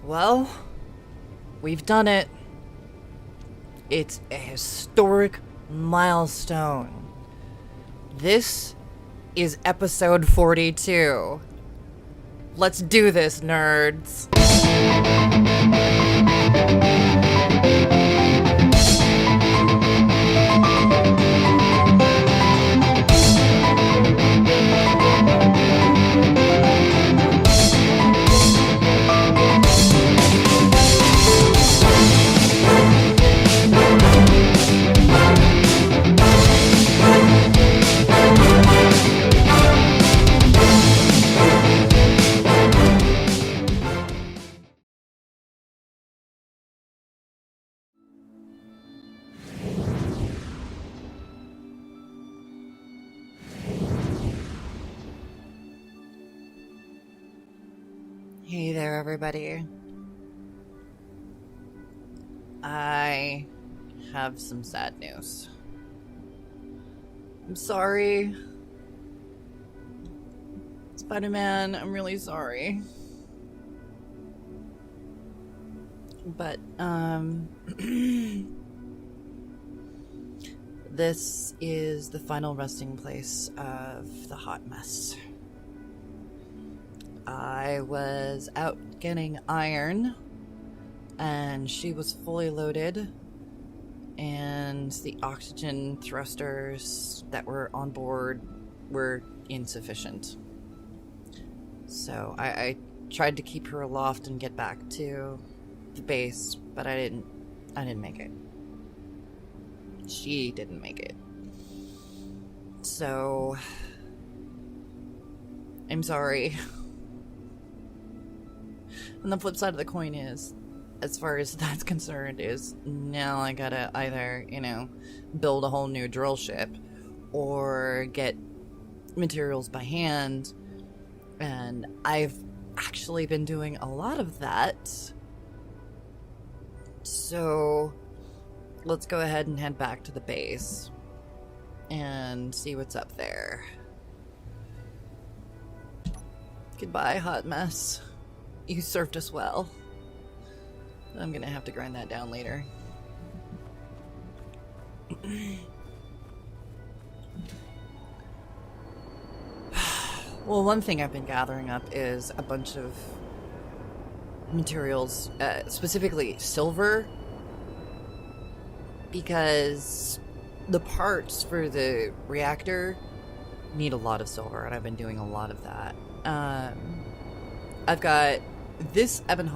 Well, we've done it. It's a historic milestone. This is episode 42. Let's do this, nerds. Hey there, everybody. I have some sad news. I'm sorry. Spider-Man, I'm really sorry. But, this is the final resting place of the hot mess. I was out getting iron, and she was fully loaded, and the oxygen thrusters that were on board were insufficient. So I tried to keep her aloft and get back to the base, but I didn't make it. She didn't make it. So I'm sorry. And the flip side of the coin is, as far as that's concerned, is now I gotta either, build a whole new drill ship or get materials by hand. And I've actually been doing a lot of that. So let's go ahead and head back to the base and see what's up there. Goodbye, hot mess. You served us well. I'm gonna have to grind that down later. Well, one thing I've been gathering up is a bunch of materials, specifically silver, because the parts for the reactor need a lot of silver, and I've been doing a lot of that. I've got this Ebon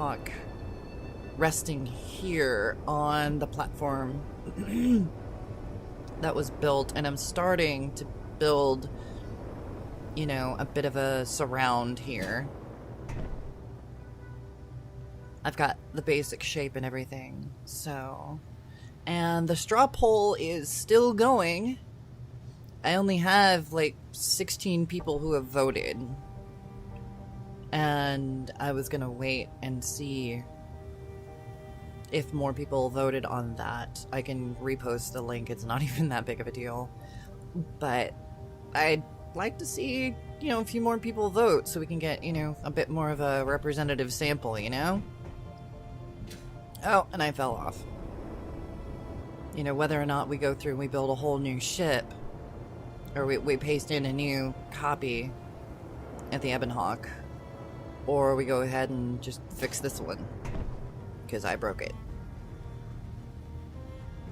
resting here on the platform that was built, and I'm starting to build, a bit of a surround here. I've got the basic shape and everything, so... And the straw poll is still going. I only have, 16 people who have voted. And I was gonna wait and see if more people voted on that. I can repost the link, it's not even that big of a deal. But I'd like to see, a few more people vote so we can get, a bit more of a representative sample, Oh, and I fell off. Whether or not we go through and we build a whole new ship, or we paste in a new copy at the Ebon, or we go ahead and just fix this one, because I broke it.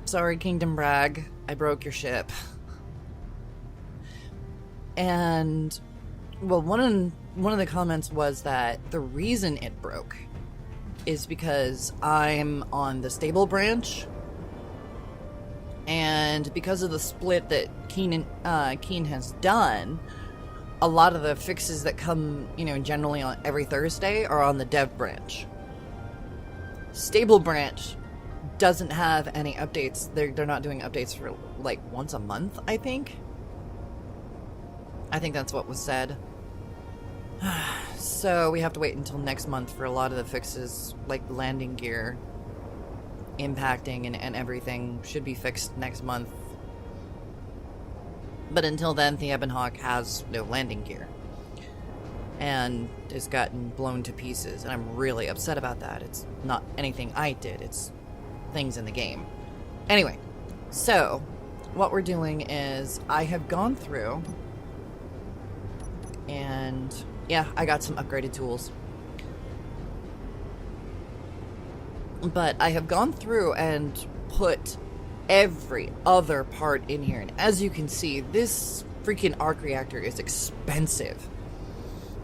Sorry, Kingdom Brag, I broke your ship. And, well, one of the comments was that the reason it broke is because I'm on the stable branch, and because of the split that Keen has done, a lot of the fixes that come, generally on every Thursday are on the dev branch. Stable branch doesn't have any updates. They're not doing updates for once a month, I think. I think that's what was said. So we have to wait until next month for a lot of the fixes, like landing gear impacting and everything should be fixed next month. But until then, the Ebon has no landing gear. and has gotten blown to pieces, and I'm really upset about that. It's not anything I did, it's things in the game. Anyway, so what we're doing is I have gone through and yeah, I got some upgraded tools. But I have gone through and put every other part in here, and as you can see, this freaking arc reactor is expensive.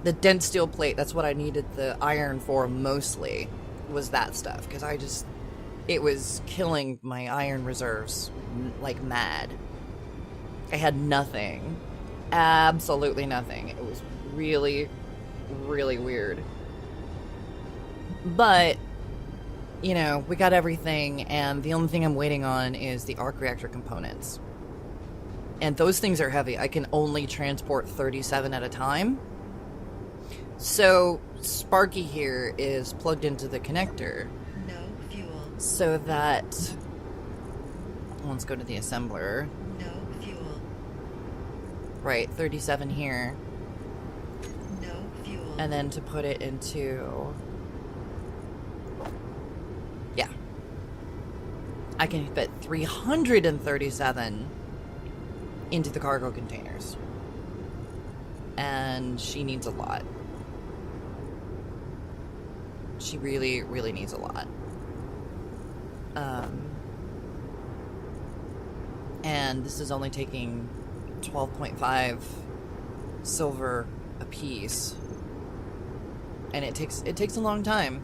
The dense steel plate, that's what I needed the iron for mostly, was that stuff, because it was killing my iron reserves like mad. I had nothing. Absolutely nothing. It was really, really weird. But, you know, we got everything, and the only thing I'm waiting on is the arc reactor components. And those things are heavy. I can only transport 37 at a time. So, Sparky here is plugged into the connector. No fuel. So that... Let's go to the assembler. No fuel. Right, 37 here. No fuel. And then to put it into... Yeah. I can fit 337 into the cargo containers. And she needs a lot. She really, really needs a lot. And this is only taking 12.5 silver a piece. And it takes a long time.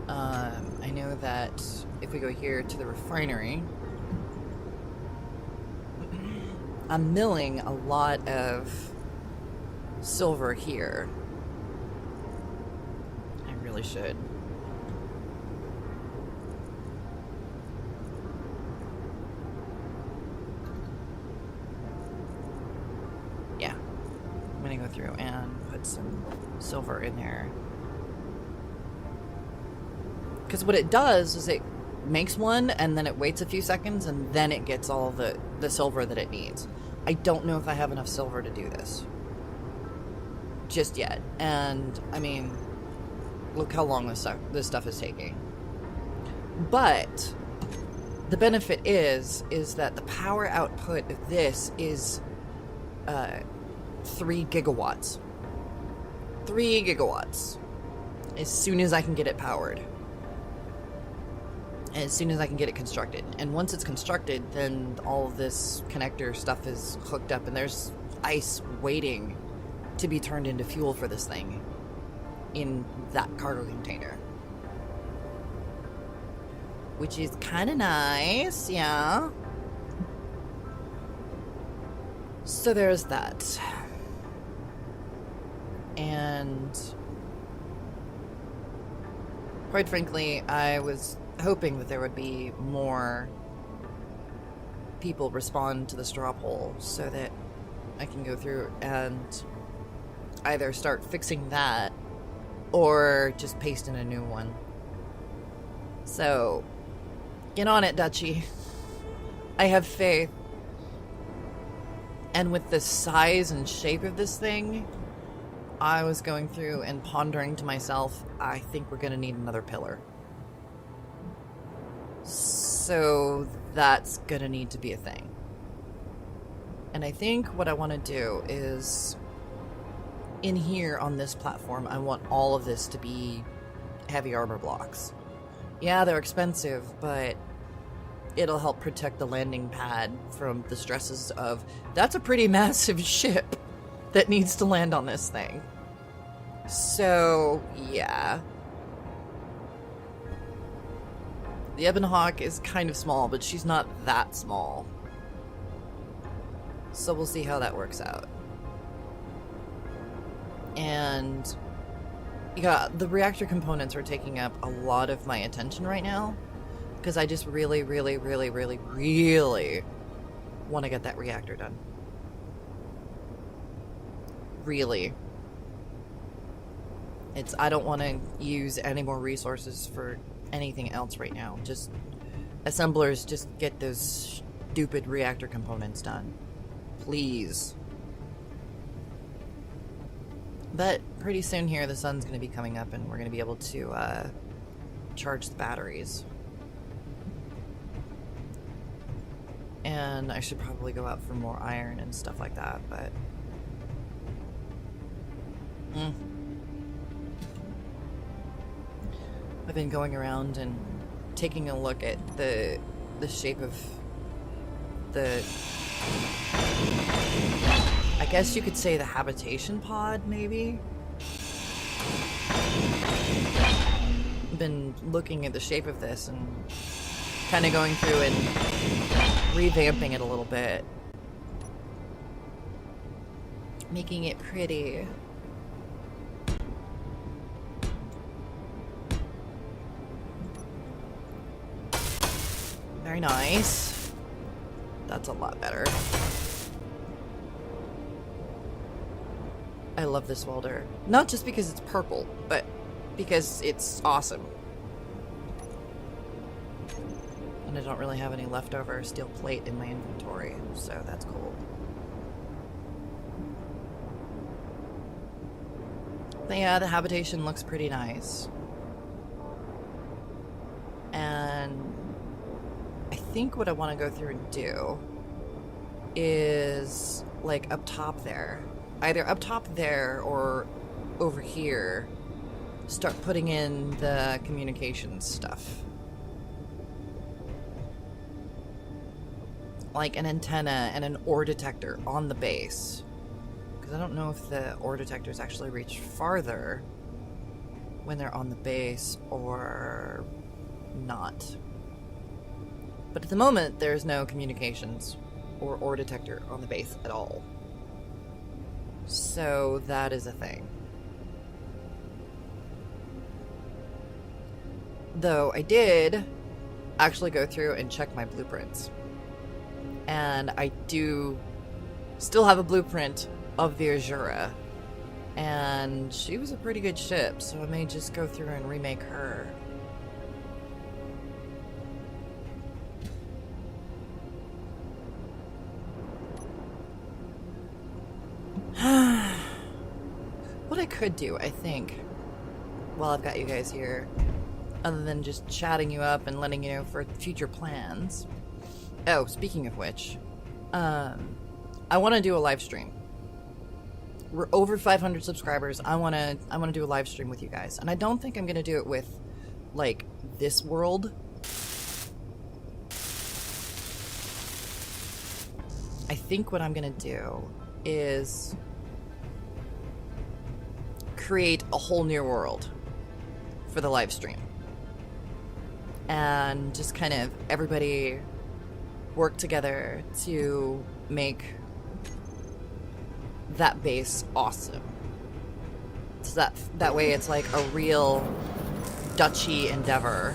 I know that if we go here to the refinery, I'm milling a lot of silver here. I really should. Yeah. I'm gonna go through and put some silver in there. Because what it does is it makes one and then it waits a few seconds and then it gets all the silver that it needs. I don't know if I have enough silver to do this just yet. And I mean, look how long this stuff is taking. But the benefit is that the power output of this is 3 gigawatts. 3 gigawatts. As soon as I can get it powered. As soon as I can get it constructed. And once it's constructed, then all of this connector stuff is hooked up and there's ice waiting to be turned into fuel for this thing in that cargo container. Which is kind of nice, yeah. So there's that. And quite frankly, I was hoping that there would be more people respond to the straw poll so that I can go through and either start fixing that or just paste in a new one. So, get on it, Dutchie. I have faith. And with the size and shape of this thing, I was going through and pondering to myself, I think we're going to need another pillar. So that's going to need to be a thing. And I think what I want to do is, in here on this platform, I want all of this to be heavy armor blocks. Yeah, they're expensive, but it'll help protect the landing pad from the stresses of, that's a pretty massive ship that needs to land on this thing. So, yeah. The Ebon Hawk is kind of small, but she's not that small. So we'll see how that works out. And yeah, the reactor components are taking up a lot of my attention right now. Because I just really, really, really, really, really want to get that reactor done. Really. I don't want to use any more resources for anything else right now. Just assemblers, just get those stupid reactor components done. Please. But pretty soon here, the sun's going to be coming up and we're going to be able to charge the batteries. And I should probably go out for more iron and stuff like that, but... I've been going around and taking a look at the shape of the... I guess you could say the habitation pod, maybe? I've been looking at the shape of this and kind of going through and revamping it a little bit. Making it pretty. Very nice. That's a lot better. I love this welder. Not just because it's purple, but because it's awesome. And I don't really have any leftover steel plate in my inventory, so that's cool. But yeah, the habitation looks pretty nice. And I think what I want to go through and do is, like, up top there. Either up top there or over here, start putting in the communications stuff. Like an antenna and an ore detector on the base. Because I don't know if the ore detectors actually reach farther when they're on the base or not. But at the moment, there's no communications or ore detector on the base at all. So that is a thing. Though I did actually go through and check my blueprints. And I do still have a blueprint of the Azura. And she was a pretty good ship, so I may just go through and remake her. What I could do, I think, while I've got you guys here, other than just chatting you up and letting you know for future plans. Oh, speaking of which, I want to do a live stream. We're over 500 subscribers. I want to do a live stream with you guys, and I don't think I'm gonna do it with, like, this world. I think what I'm gonna do is create a whole new world for the live stream. And just kind of everybody work together to make that base awesome. So that way it's like a real duchy endeavor.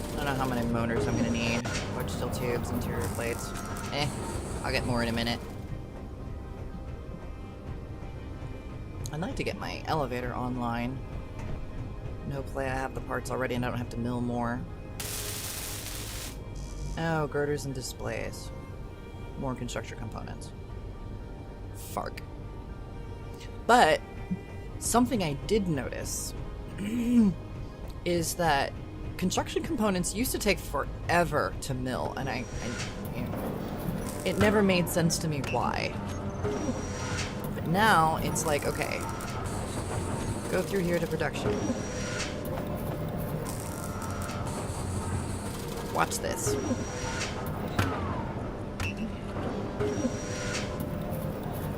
I don't know how many motors I'm gonna need. Large steel tubes, interior plates. I'll get more in a minute. I'd like to get my elevator online. No play, I have the parts already and I don't have to mill more. Oh, girders and displays. More construction components. Fark. But something I did notice is that construction components used to take forever to mill, and it never made sense to me why. But now it's like, okay, go through here to production. Watch this.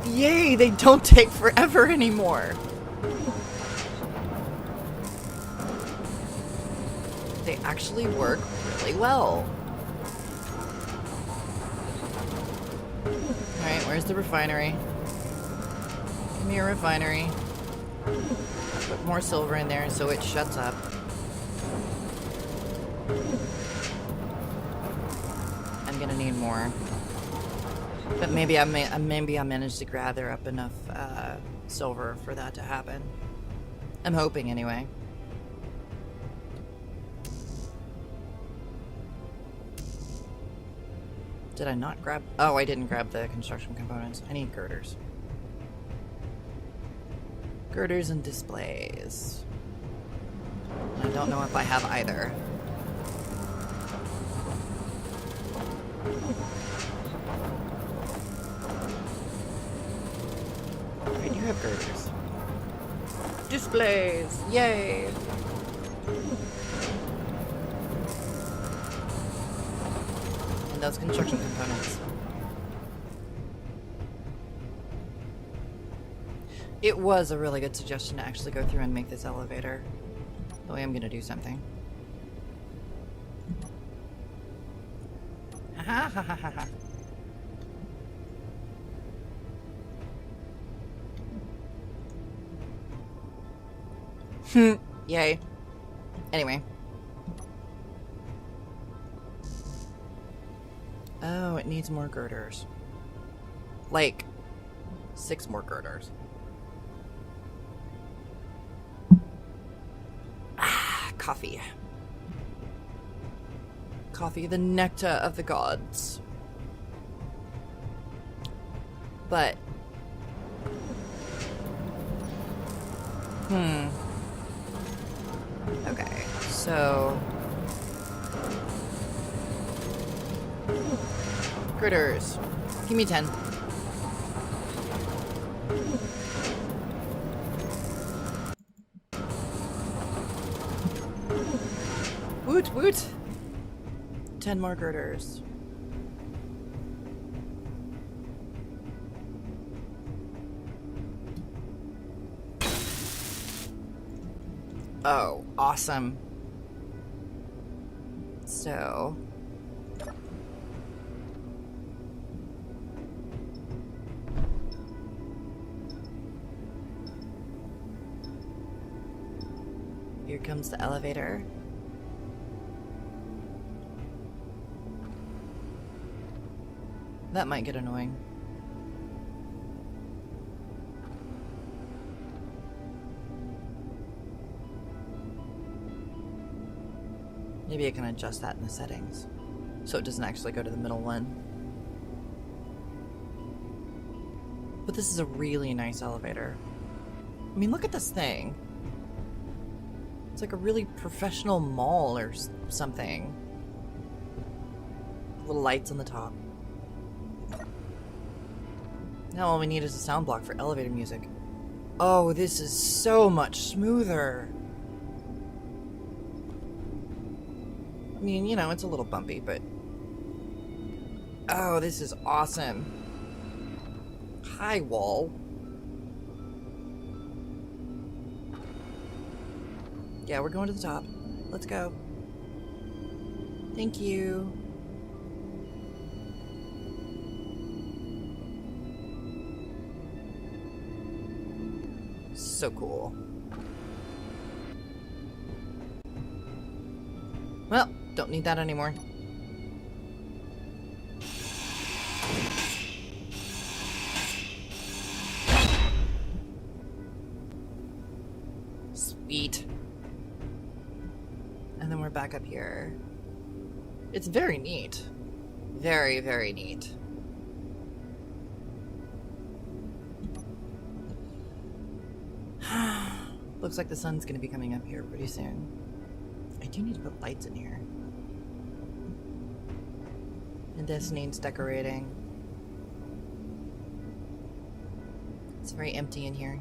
Yay, they don't take forever anymore. They actually work really well. Alright, where's the refinery? Give me a refinery. Put more silver in there so it shuts up. I'm gonna need more. But maybe I managed to gather up enough silver for that to happen. I'm hoping anyway. Did I not grab? Oh, I didn't grab the construction components. I need girders. Girders and displays. I don't know if I have either. I do have girders. Displays! Yay! And those construction components. It was a really good suggestion to actually go through and make this elevator. Though I am gonna do something. Ha ha ha ha ha. Yay. Anyway. Oh, it needs more girders. Like, 6 more girders. Ah, coffee. Coffee, the nectar of the gods. But... Okay, so... Critters. Give me 10. Woot woot! 10 more girders. Oh, awesome. So... Here comes the elevator. That might get annoying. Maybe I can adjust that in the settings so it doesn't actually go to the middle one. But this is a really nice elevator. I mean, look at this thing. It's like a really professional mall or something. Little lights on the top. Now all we need is a sound block for elevator music. Oh, this is so much smoother. I mean, you know, it's a little bumpy, but... Oh, this is awesome. Hi, wall. Yeah, we're going to the top. Let's go. Thank you. So cool. Well, don't need that anymore. Sweet. And then we're back up here. It's very neat. Very, very neat. Looks like the sun's gonna be coming up here pretty soon. I do need to put lights in here. And this needs decorating. It's very empty in here.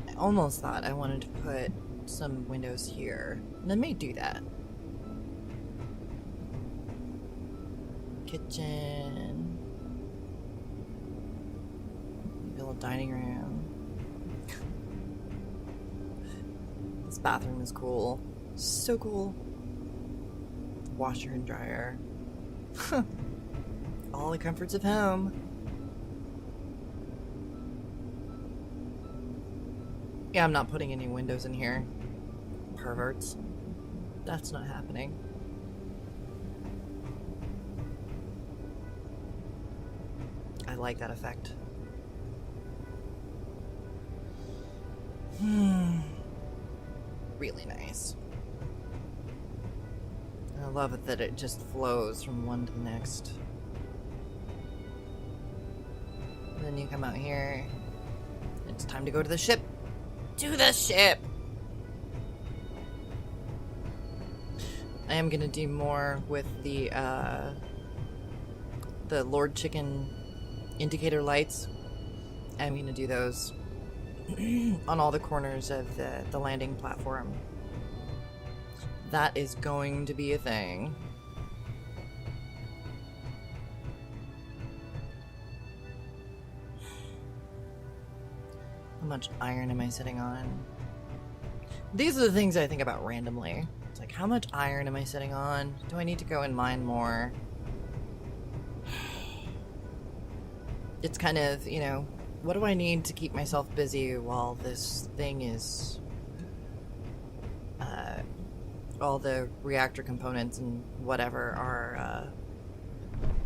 I almost thought I wanted to put some windows here. And I may do that. Kitchen. Maybe a little dining room. This bathroom is cool. So cool. Washer and dryer. All the comforts of home. Yeah, I'm not putting any windows in here. Perverts. That's not happening. I like that effect. Really nice. love it that it just flows from one to the next. And then you come out here. It's time to go to the ship. To the ship! I am gonna do more with the Lord Chicken indicator lights. I'm gonna do those on all the corners of the landing platform. That is going to be a thing. How much iron am I sitting on? These are the things I think about randomly. It's like, how much iron am I sitting on? Do I need to go and mine more? It's kind of, you know, what do I need to keep myself busy while this thing is... all the reactor components and whatever are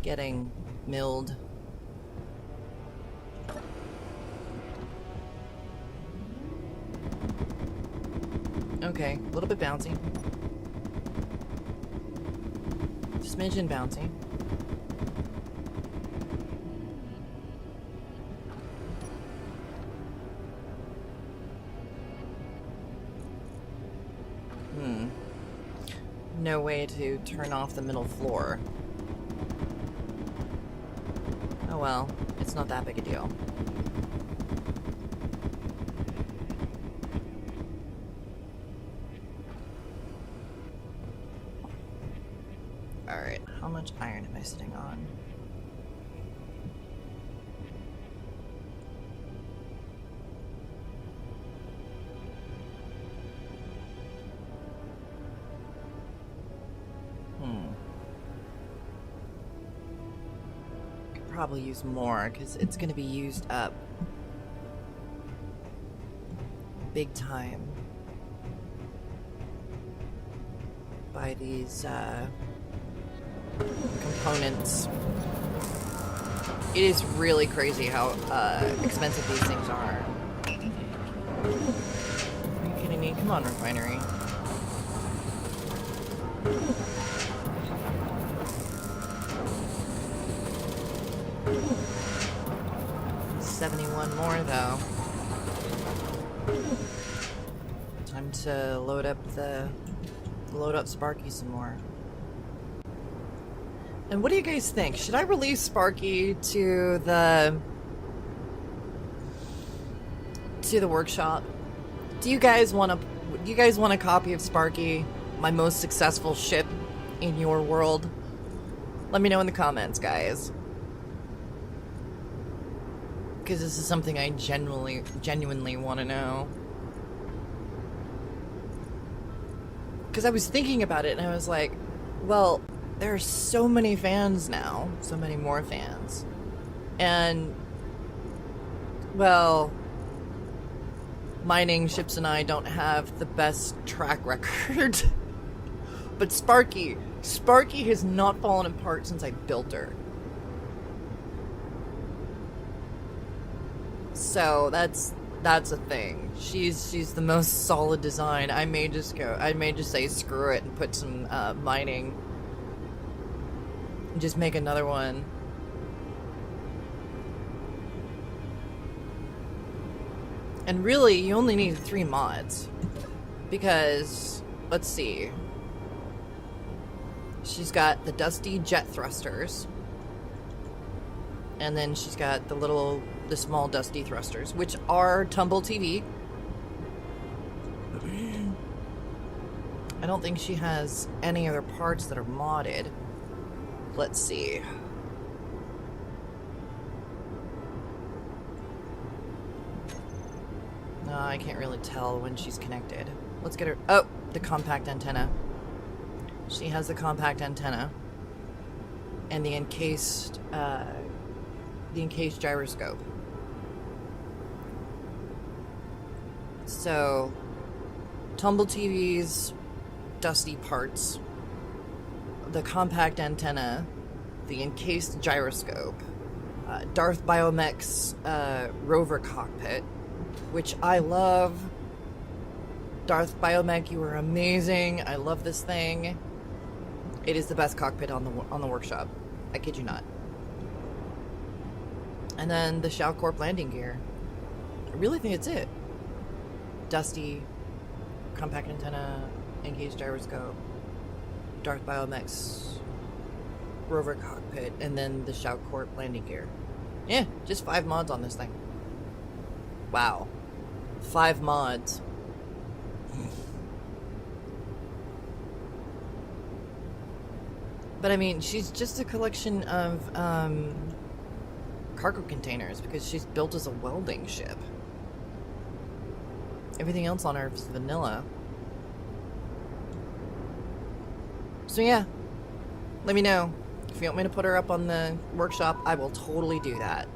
getting milled. Okay, a little bit bouncy. Smidgen bouncy. No way to turn off the middle floor. Oh well, it's not that big a deal. Alright, how much iron am I sitting on? Probably use more because it's going to be used up big time by these components. It is really crazy how expensive these things are. Are you kidding me? Come on, refinery. 71 more though. Time to load up Sparky some more. And what do you guys think? Should I release Sparky to the workshop? Do you guys want a copy of Sparky, my most successful ship in your world? Let me know in the comments, guys. Because this is something I genuinely want to know. Because I was thinking about it and I was like, well, there are so many fans now. So many more fans. And, well, mining ships and I don't have the best track record. But Sparky has not fallen apart since I built her. So that's a thing. She's the most solid design. I may just say screw it and put some mining. And just make another one. And really, you only need 3 mods. Because, let's see. She's got the dusty jet thrusters. And then she's got the small dusty thrusters, which are tumble TV. I don't think she has any other parts that are modded. Let's see. No, I can't really tell when she's connected. Let's get her. Oh, the compact antenna. She has the compact antenna and the encased gyroscope. So, tumble TVs, dusty parts, the compact antenna, the encased gyroscope, Darth Biomech's rover cockpit, which I love. Darth Biomech, you are amazing. I love this thing. It is the best cockpit on the workshop. I kid you not. And then the Shao Corp landing gear. I really think it's it. Dusty, compact antenna, engaged gyroscope, Darth Biomech's rover cockpit, and then the Shao Corp landing gear. Yeah, just 5 mods on this thing. Wow. 5 mods. But I mean, she's just a collection of cargo containers because she's built as a welding ship. Everything else on her is vanilla. So yeah, let me know. If you want me to put her up on the workshop, I will totally do that.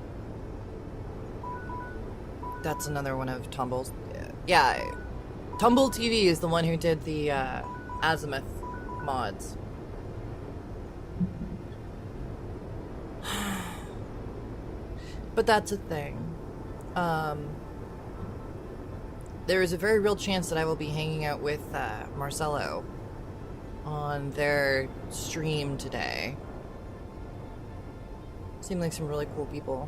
That's another one of Tumble's. Yeah, Tumble TV is the one who did the Azimuth mods. But that's a thing. There is a very real chance that I will be hanging out with Marcelo on their stream today. Seem like some really cool people.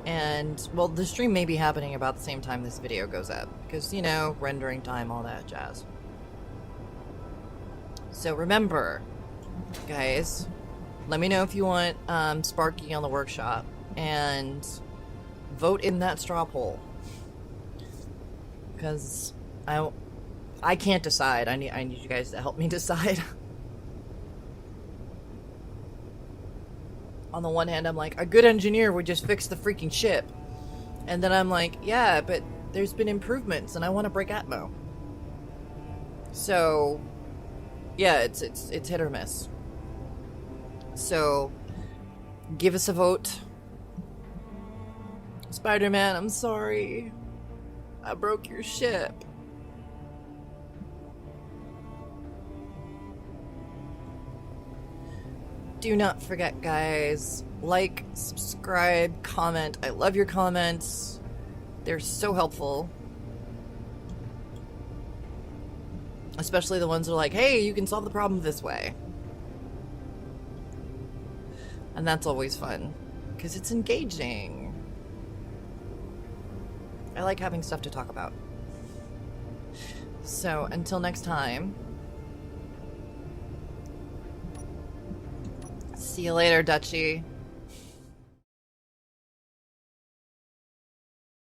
And, well, the stream may be happening about the same time this video goes up. Because, you know, rendering time, all that jazz. So remember, guys, let me know if you want Sparky on the workshop. And vote in that straw poll. Because I can't decide. I need you guys to help me decide. On the one hand, I'm like, a good engineer would just fix the freaking ship. And then I'm like, yeah, but there's been improvements and I want to break Atmo. So, yeah, it's hit or miss. So, give us a vote. Spider-Man, I'm sorry. I broke your ship. Do not forget, guys, like, subscribe, comment. I love your comments. They're so helpful. Especially the ones that are like, hey, you can solve the problem this way. And that's always fun, because it's engaging. I like having stuff to talk about. So, until next time. See you later, Dutchie.